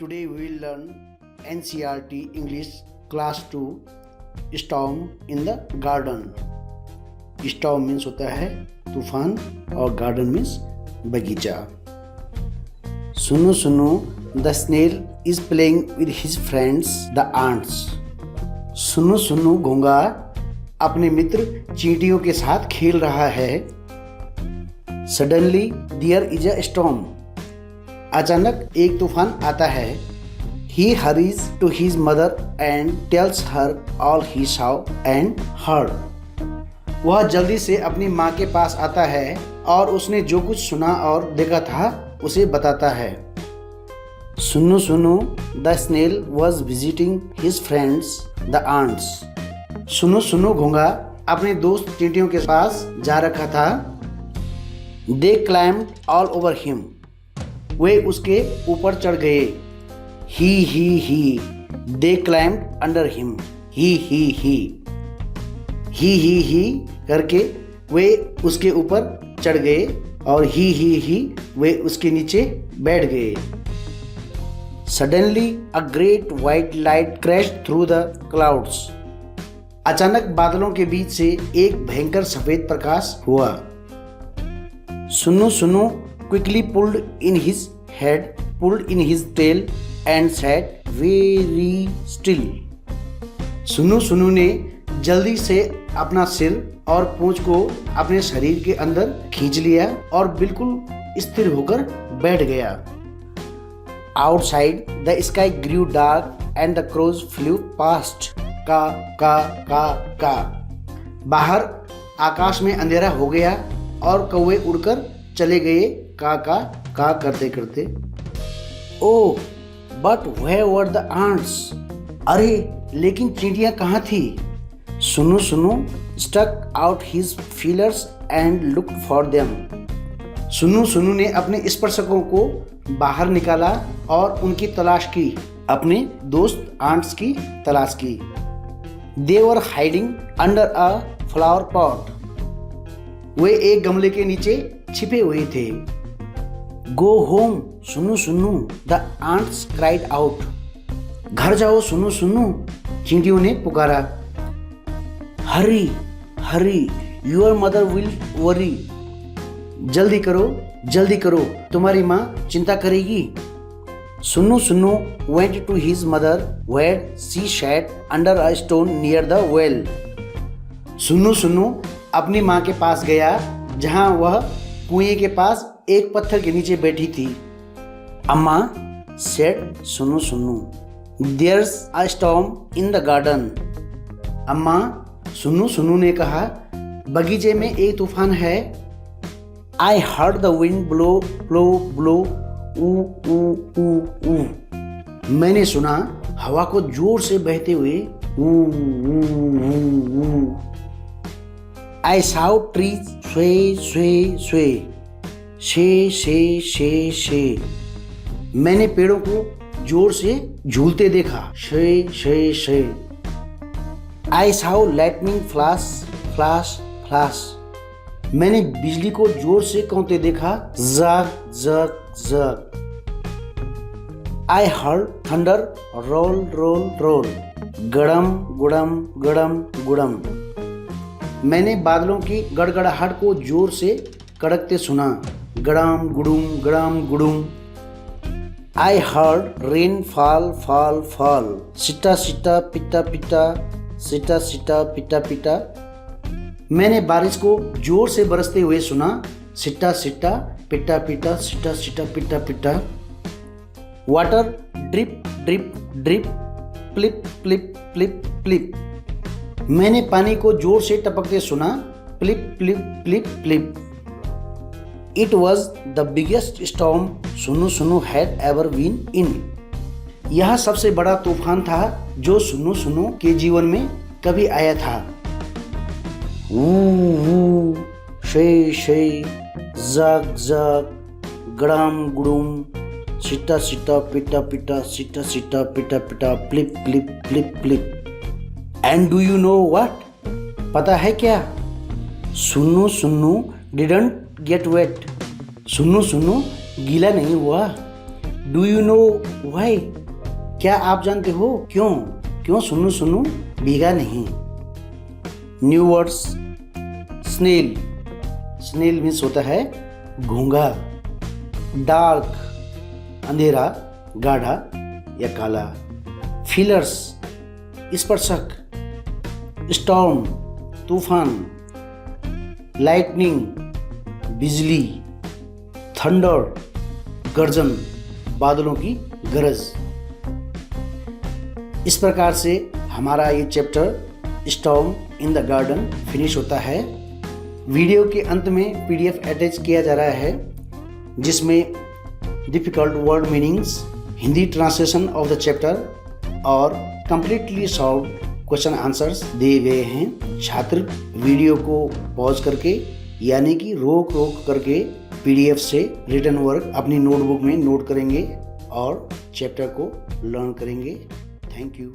Today we will learn NCERT English Class 2 Storm in the Garden. Storm means होता है तूफान और garden means बगीचा. सुनो सुनो, the snail is playing with his friends the ants. सुनो सुनो, घोंघा अपने मित्र चींटियों के साथ खेल रहा है. Suddenly there is a storm. अचानक एक तूफान आता है. He hurries to his mother and tells her all he saw and heard. वह जल्दी से अपनी माँ के पास आता है और उसने जो कुछ सुना और देखा था उसे बताता है. सुनो सुनो, the snail was visiting his friends the ants. सुनो सुनो, घोंघा अपने दोस्त चींटियों के पास जा रखा था. They climbed all over him. वे उसके ऊपर चढ़ गए. He. They climbed under him. He करके वे उसके ऊपर चढ़ गए और ही वे उसके नीचे बैठ गए. Suddenly a great white light crashed through the clouds. अचानक बादलों के बीच से एक भयंकर सफेद प्रकाश हुआ. सुनो सुनो, quickly pulled in his head, pulled in his tail and sat very still. सुनो सुनो ने जल्दी से अपना सिर और पूंछ को अपने शरीर के अंदर खींच लिया और बिल्कुल स्थिर होकर बैठ गया. Outside the sky grew dark and the crows flew past. का. बाहर आकाश में अंधेरा हो गया और कौवे उड़कर चले गए का करते करते. Oh, but where were the ants? अरे लेकिन चींटियां कहाँ थी? सुनो सुनो, stuck out his feelers and look for them. सुनो सुनो ने अपने स्पर्शकों को बाहर निकाला और उनकी तलाश की, अपने दोस्त आंट्स की तलाश की. They were hiding under a flower pot. वे एक गमले के नीचे छिपे हुए थे. गो होम, सुनो सुनो, द आंट्स क्राइड आउट. घर जाओ सुनो सुनो, चींटियों ने पुकारा. Hurry, your mother will worry. जल्दी करो, तुम्हारी माँ चिंता करेगी. Sunnu Sunnu went to his mother where she sat under a stone near the well. Sunnu Sunnu अपनी माँ के पास गया जहाँ वह कुएं के पास एक पत्थर के नीचे बैठी थी. अम्मा सेड, सुनो सुनो, there's a storm in the garden. अम्मा, सुनो सुनो ने कहा, बगीचे में एक तूफान है. I heard the wind blow ऊ. मैंने सुना हवा को जोर से बहते हुए ऊ. आई साउ ट्रीज स्वे. शे. मैंने पेड़ों को जोर से झूलते देखा. शे. आई साउ लाइटनिंग फ्लैश. मैंने बिजली को जोर से कौंते देखा. जग. I heard thunder roll. गड़म. मैंने बादलों की गड़गड़ाहट को जोर से कड़कते सुना. गड़म गुड़ुम. I heard rain fall. सिटा पिटा. मैंने बारिश को जोर से बरसते हुए सुना. सिटा पिटा. Water drip. प्लिप. मैंने पानी को जोर से टपकते सुना. Plip. It was the biggest storm सुनो सुनो हैड एवर बीन इन. यह सबसे बड़ा तूफान था जो सुनो सुनो के जीवन में कभी आया था. शे. जग. गड़म गुड़ुम. सिटा पिटा. Plip. And do you know what? पता है क्या? सुनो डिडंट गेट वेट. सुनो गीला नहीं हुआ. Do you know why? क्या आप जानते हो क्यों? क्यों सुन्नू सुन्नू भीगा नहीं? New words, snail, snail means होता है घोंघा। डार्क, अंधेरा, गाढ़ा या काला। फीलर्स, स्पर्शक। स्टॉर्म, तूफान। लाइटनिंग, बिजली। थंडर, गर्जन, बादलों की गरज। इस प्रकार से हमारा ये chapter storm in the garden finish होता है। वीडियो के अंत में पीडीएफ अटैच किया जा रहा है जिसमें difficult word meanings, Hindi translation of the chapter और कंप्लीटली सॉल्व क्वेश्चन आंसर्स दिए गए हैं। छात्र वीडियो को पॉज करके यानी कि रोक करके पीडीएफ से रिटन वर्क अपनी नोटबुक में नोट करेंगे और चैप्टर को लर्न करेंगे। Thank you.